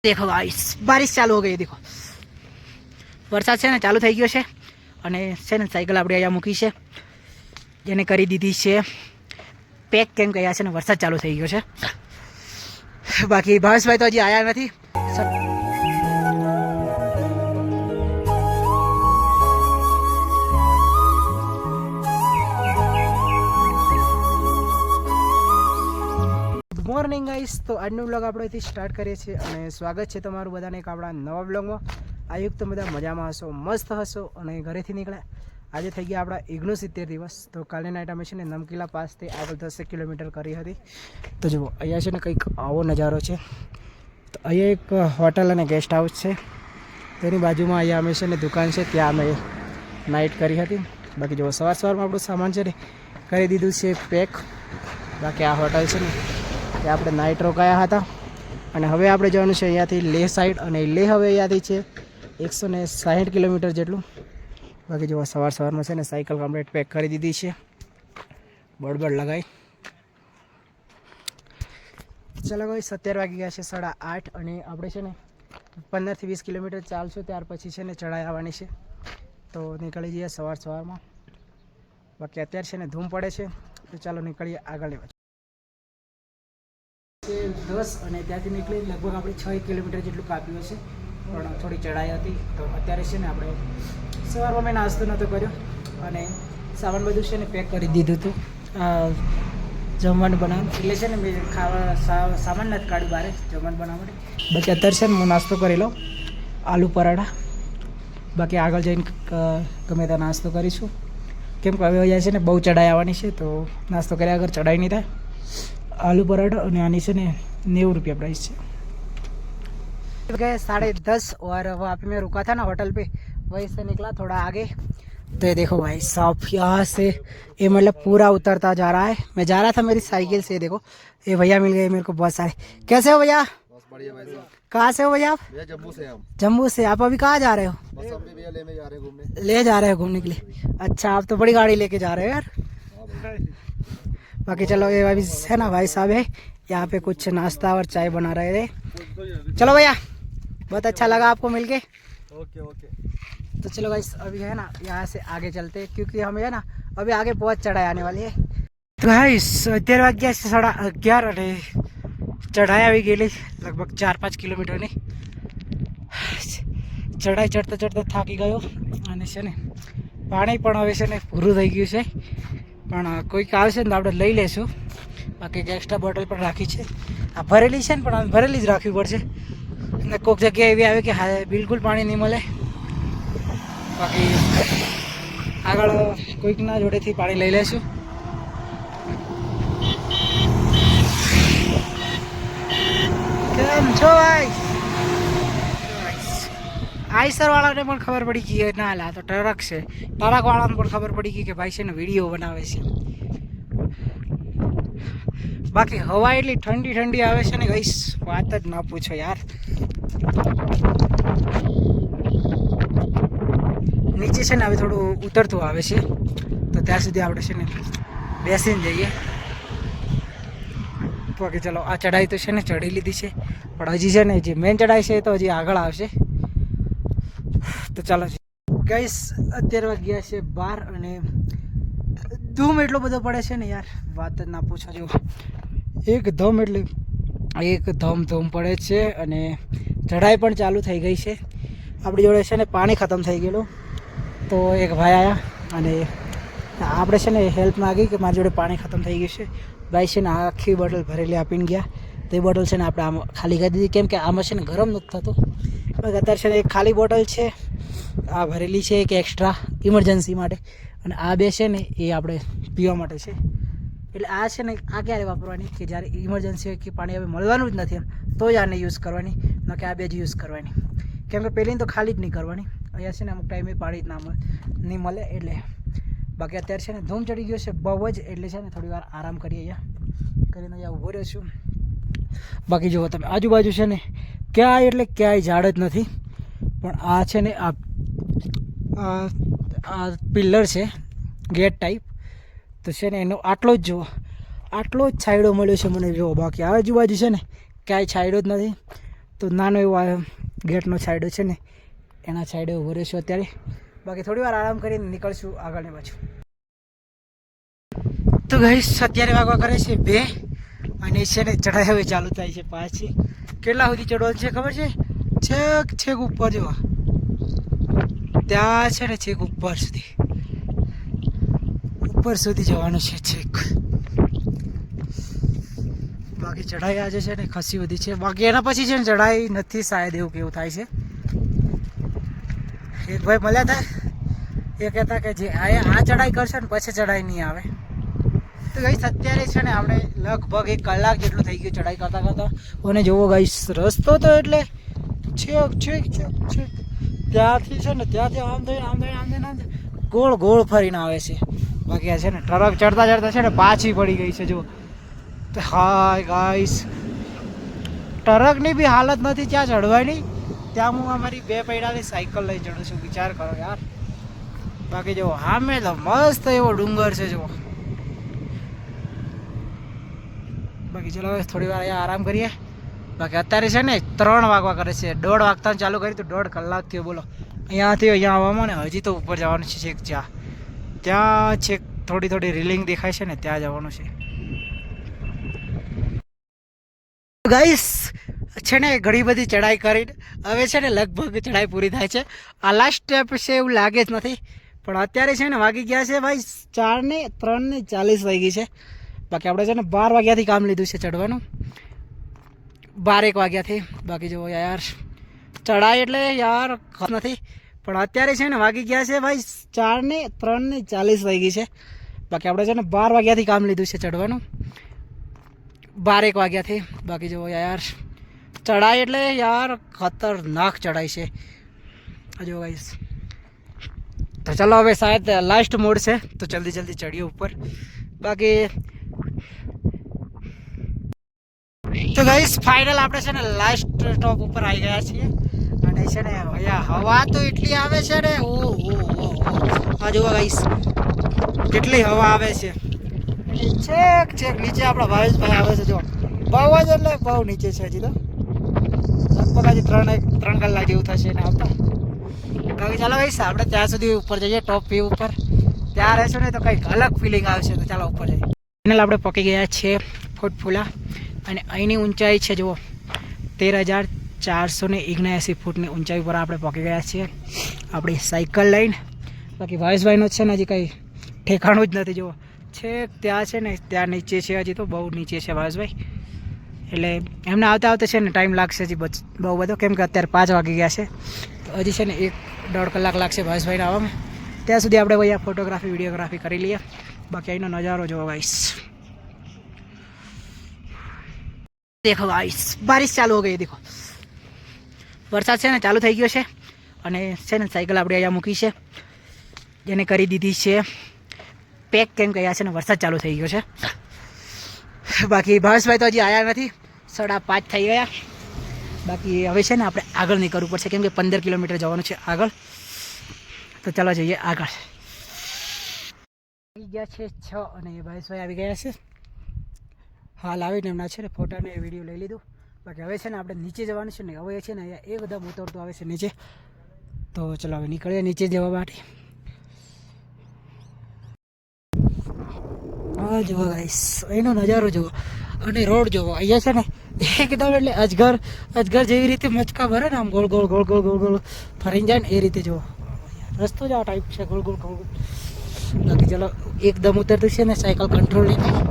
देखो गाइस बारिश चालू हो गई। देखो वरसाद છે ને ચાલુ થઈ ગયો છે અને છે ને સાયકલ આપણે અહીંયા મૂકી છે જેને કરી દીધી છે પેક, કેમ કે અહીંયા છે ને વરસાદ ચાલુ થઈ ગયો છે। બાકી ભાવેશભાઈ તો હજી આવ્યા નથી। મોર્નિંગ ગાઈસ, તો આજનો બ્લોગ આપણે અહીંથી સ્ટાર્ટ કરીએ છીએ અને સ્વાગત છે તમારું બધાને એક આપણા નવા બ્લોગમાં। આયુક્ત બધા મજામાં હશો, મસ્ત હશો અને ઘરેથી નીકળ્યા। આજે થઈ ગયા આપણા 69 દિવસ। તો કાલે નાઇટ અમે છે ને નમકીલા પાસથી આગળ 10 કિલોમીટર કરી હતી। તો જુઓ અહીંયા છે ને કંઈક આવો નજારો છે। તો અહીંયા એક હોટલ અને ગેસ્ટ હાઉસ છે, તેની બાજુમાં અહીંયા અમે છે ને દુકાન છે, ત્યાં અમે નાઇટ કરી હતી। બાકી જુઓ સવારમાં આપણું સામાન છે ને કરી દીધું છે પેક। બાકી આ હોટલ છે ને ત્યાં આપણે નાઇટ રોકાયા હતા અને હવે આપણે જવાનું છે અહીંયાથી લેહ સાઈડ, અને લેહ હવે અહીંયાથી છે 160 કિલોમીટર જેટલું। બાકી જો સવારમાં છે ને સાયકલ કમ્પ્લીટ પેક કરી દીધી છે, બળબડ લગાવી। ચાલો ભાઈ 17 વાગી ગયા છે 8:30 અને આપણે છે ને 15 થી 20 કિલોમીટર ચાલશું, ત્યાર પછી છે ને ચઢાઈ આવવાની છે। તો નીકળી જઈએ સવારમાં। બાકી અત્યારે છે ને ધૂમ પડે છે, તો ચાલો નીકળીએ આગળની બાજુ। 10 અને ત્યાંથી નીકળી લગભગ આપણે 6 કિલોમીટર જેટલું કાપ્યું હશે, પણ થોડી ચઢાઈ હતી। તો અત્યારે છે ને આપણે સવારમાં મેં નાસ્તો નહોતો કર્યો અને સામાન બધું છે ને પેક કરી દીધું હતું જમવાનું બનાવવાનું, એટલે છે ને મેં સામાન નથી કાઢ્યું બહાર જમવાનું બનાવવા માટે। બાકી અત્યારે છે ને હું નાસ્તો કરી લઉં આલુ પરાઠા। બાકી આગળ જઈને ગમે ત્યાં નાસ્તો કરીશું, કેમ કે હવે અહીંયા છે ને બહુ ચઢાઈ આવવાની છે, તો નાસ્તો કર્યા આગળ ચઢાઈ નહીં થાય। आलू पराठा और आनी से 90 रुपया प्राइस है। 10:30 और वहाँ पे मैं रुका था ना होटल पे, वहीं से निकला थोड़ा आगे। तो ये देखो भाई साहब यहाँ से ये मतलब पूरा उतरता जा रहा है। मैं जा रहा था मेरी साइकिल से, देखो ये भैया मिल गए मेरे को बहुत सारे। कैसे हो भैया? बढ़िया भाई साहब। कहाँ से हो भैया आप? जम्मू से। हम जम्मू से। आप अभी कहाँ जा रहे हो? बस अभी भैया ले जा रहे हो घूमने के लिए। अच्छा, आप तो बड़ी गाड़ी लेके जा रहे हो यार। बाकी चलो ये अभी है ना भाई साहब है यहाँ पे कुछ नाश्ता और चाय बना रहे थे। चलो भैया बहुत अच्छा लगा आपको मिलके। Okay okay. तो चलो भाई अभी है ना यहाँ से आगे चलते हैं, क्योंकि हमें है ना अभी आगे बहुत चढ़ाई आने वाली है। तो भाई 13 वाग्या से 11:30 અને ચઢાઈ આવી ગયેલી લગભગ 4-5 કિલોમીટરની। ચઢાઈ ચડતા થાકી ગયો અને છે ને પાણી પણ હવે છે ને પૂરું થઈ ગયું છે, પણ કોઈક આવશે ને તો આપણે લઈ લેશું। બાકી એક એક્સ્ટ્રા બોટલ પણ રાખી છે, આ ભરેલી છે ને પણ ભરેલી જ રાખવી પડશે, અને કોઈક જગ્યાએ એવી આવે કે હા બિલકુલ પાણી નહીં મળે। બાકી આગળ કોઈકના જોડેથી પાણી લઈ લેશું। કેમ છો ભાઈ? આઈસર વાળાને પણ ખબર પડી ગઈ ના લા તો ટ્રક છે, ટ્રક વાળાને પણ ખબર પડી ગઈ કે ભાઈ છે ને વિડીયો બનાવે છે। બાકી હવા એટલી ઠંડી આવે છે ને ગઈસ, વાત જ ના પૂછો યાર। નીચે છે ને હવે થોડું ઉતરતું આવે છે, તો ત્યાં સુધી આપણે છે ને બેસીને જઈએ। બાકી ચલો આ ચઢાઈ તો છે ને ચઢી લીધી છે, પણ હજી છે ને જે મેન ચઢાઈ છે તો હજી આગળ આવશે। તો ચાલો ગાઈસ અત્યારે વાગ્યા છે 12 અને ધૂમ એટલો બધો પડે છે ને યાર, વાત જ ના પૂછો। જો એકદમ એટલે એકદમ ધૂમ પડે છે અને ચઢાઈ પણ ચાલુ થઈ ગઈ છે। આપણી જોડે છે ને પાણી ખતમ થઈ ગયેલું, તો એક ભાઈ આવ્યા અને આપણે છે ને હેલ્પ માગી કે મારી જોડે પાણી ખતમ થઈ ગયું છે। ભાઈ છે ને આખી બોટલ ભરેલી આપીને ગયા, તો એ બોટલ છે ને આપણે આમ ખાલી કરી દીધી, કેમ કે આમાં છે ને ગરમ નથી થતું। અત્યારે છે ને એક ખાલી બોટલ છે, આ ભરેલી છે એક એક્સ્ટ્રા ઇમરજન્સી માટે, અને આ બે છે ને એ આપણે પીવા માટે છે। એટલે આ છે ને આ ક્યારે વાપરવાની કે જ્યારે ઇમરજન્સી હોય કે પાણી હવે મળવાનું જ નથી તો જ આને યુઝ કરવાની, ન કે આ બે જ યુઝ કરવાની, કેમ કે પહેલી તો ખાલી જ નહીં કરવાની। અહીંયા છે ને અમુક ટાઈમે પાણી જ નહીં મળે એટલે। બાકી અત્યારે છે ને ધૂમ ચડી ગયો છે બહુ જ, એટલે છે ને થોડી વાર આરામ કરીએ અહીંયા કરીને અહીંયા ઊભો રહ્યો છું। બાકી જુઓ તમે આજુબાજુ છે ને ક્યાંય એટલે ક્યાંય ઝાડ જ નથી, પણ આ છે ને આ પિલ્લર છે ગેટ ટાઈપ, તો છે ને એનો આટલો જ જુઓ, આટલો જ છાંયડો મળ્યો છે મને જુઓ। બાકી આજુબાજુ છે ને ક્યાંય છાંયડો જ નથી, તો નાનો એવો આ ગેટનો સાઈડો છે ને એના સાઈડે ઊભો રહીશું અત્યારે. બાકી થોડી વાર આરામ કરીને નીકળશું આગળની બાજુ. તો ગાઈસ અત્યારે વાગવા કરે છે 2 અને છે ને ચઢાઈ હવે ચાલુ થાય છે પાછી. કેટલા સુધી ચડવાનું છે ખબર છે? છેક ઉપર જવા ત્યાં છે ને છેક ઉપર સુધી જવાનું છે છેક. બાકી ચઢાઈ આજે છે ને ખાસી બધી છે. બાકી એના પછી છે ને ચઢાઈ નથી શાયદ એવું કેવું થાય છે. એક ભાઈ મળ્યા હતા એ કહેતા કે જે આ ચઢાઈ કરશે ને પછી ચઢાઈ નહીં આવે. તો ગાઈસ અત્યારે છે ને આપણે લગભગ 1 કલાક જેટલું થઈ ગયું ચઢાઈ કરતા. અને જુઓ ગાઈસ રસ્તો તો એટલે છેક ત્યાંથી છે ને ત્યાંથી આમ થઈને ગોળ ફરીને આવે છે. બાકી આ છે ને ટ્રક ચડતા છે ને પાછી પડી ગઈ છે જો. તો હાય ગાઈસ ટ્રકની બી હાલત નથી ત્યાં ચડવાની. ત્યાં હું અમારી 2 પૈડાની સાયકલ લઈ ચડું છું. વિચાર કરો યાર. બાકી જો સામે તો મસ્ત એવો ડુંગર છે જો. બાકી ચલો હવે થોડી વાર અહીંયા આરામ કરીએ. બાકી અત્યારે છે ને 3 વાગવા કરે છે. 1:30 વાગતા ચાલુ કરી તો 1.5 કલાક થયો બોલો. અહીંયાથી અહીંયા આવવામાં ને હજી તો ઉપર જવાનું છે છેક ત્યાં છેક થોડી રીલિંગ દેખાય છે ને ત્યાં જવાનું છે. ગાઈસ છે ને ઘણી બધી ચઢાઈ કરીને હવે છે ને લગભગ ચઢાઈ પૂરી થાય છે. આ લાસ્ટ સ્ટેપ છે એવું લાગે જ નથી. પણ અત્યારે છે ને વાગી ગયા છે ભાઈ 3:40 વાગી છે. બાકી આપણે છે ને 12 વાગ્યાથી કામ લીધું છે ચડવાનું. 12-1 વાગ્યાથી. બાકી જો યાર ચઢાઈ એટલે યાર નથી. પણ અત્યારે છે ને વાગી ગયા છે ભાઈ 3:40 વાગી છે. બાકી આપણે છે ને 12 વાગ્યાથી કામ લીધું છે ચડવાનું. 12-1 વાગ્યાથી. બાકી જો યાર ચઢાઈ એટલે યાર ખતરનાક ચઢાઈ છે. જો ગાઈસ તો ચાલો હવે શાયદ લાસ્ટ મોડ છે તો જલ્દી ચડીએ ઉપર. બાકી તો ગાઈસ ફાઇનલ આપણે છે ને લાસ્ટ સ્ટોપ ઉપર આવી ગયા છીએ. અને છે ને અહીંયા હવા તો એટલી આવે છે ને ઓહો આ જુઓ ગાઈસ કેટલી હવા આવે છે. છેક નીચે આપણા ભાવેશભાઈ આવે છે જો. બહુ જ એટલે બહુ નીચે છે હજી તો. લગભગ હજી 3 કલાક જેવું થશે ને આવતા. બાકી ચાલો ગાઈસ આપણે ત્યાં સુધી ઉપર જઈએ ટોપ વ્યૂ ઉપર. ત્યાં રહેશું ને તો કંઈક અલગ ફિલિંગ આવશે. તો ચાલો ઉપર જઈએ. ફાઇનલ આપણે પકી ગયા છીએ ફૂટફુલા. અને અહીંની ઊંચાઈ છે જુઓ 13,479 ફૂટની ઊંચાઈ પર આપણે પહોંચી ગયા છીએ આપણી સાયકલ લઈને. બાકી ભાવેશભાઈનો છે ને હજી કંઈ ઠેકાણું જ નથી જુઓ. છેક ત્યાં છે ને ત્યાં નીચે છે હજી તો બહુ નીચે છે ભાવેશભાઈ. એટલે એમને આવતા છે ને ટાઈમ લાગશે હજી બહુ બધો. કેમ કે અત્યારે 5 વાગી ગયા છે. તો હજી છે ને 1-1.5 કલાક લાગશે ભાવેશભાઈને આવવામાં. ત્યાં સુધી આપણે ભાઈ આ ફોટોગ્રાફી વિડીયોગ્રાફી કરી લઈએ. બાકી અહીંનો નજારો જોવો ગાઈસ. દેખો ગાઈસ બારિશ ચાલુ હો ગઈ. દેખો વરસાદ છે ને ચાલુ થઈ ગયો છે. અને છે ને સાયકલ આપણે અહીંયા મૂકી છે જેને કરી દીધી છે પેક. કેમ કે અહીંયા છે ને વરસાદ ચાલુ થઈ ગયો છે. બાકી ભાવેશભાઈ તો હજી આવ્યા નથી. 5:30 થઈ ગયા. બાકી હવે છે ને આપણે આગળ નીકળવું પડશે કેમ કે 15 કિલોમીટર જવાનું છે આગળ. તો ચાલો જઈએ આગળ. આવી ગયા છે 6 અને ભાવેશભાઈ આવી ગયા છે. હાલ આવીને એમના છે ને ફોટાને વિડીયો લઈ લીધું. બાકી હવે છે ને આપણે નીચે જવાનું છે ને. હવે છે ને અહીંયા એકદમ ઉતરતું આવે છે નીચે. તો ચલો હવે નીકળીએ નીચે જવા માટે. હા જુઓ ગાઈસ એનો નજારો જુઓ અને રોડ જુઓ. અહીંયા છે ને એકદમ એટલે અજગર જેવી રીતે મચકા ભરે ને આમ ગોળ ગોળ ફરીને જાય ને એ રીતે જુઓ. રસ્તો જ આ ટાઈપ છે ગોળ ગોળ. બાકી ચલો એકદમ ઉતરતું છે ને સાયકલ કંટ્રોલ નહીં થાય.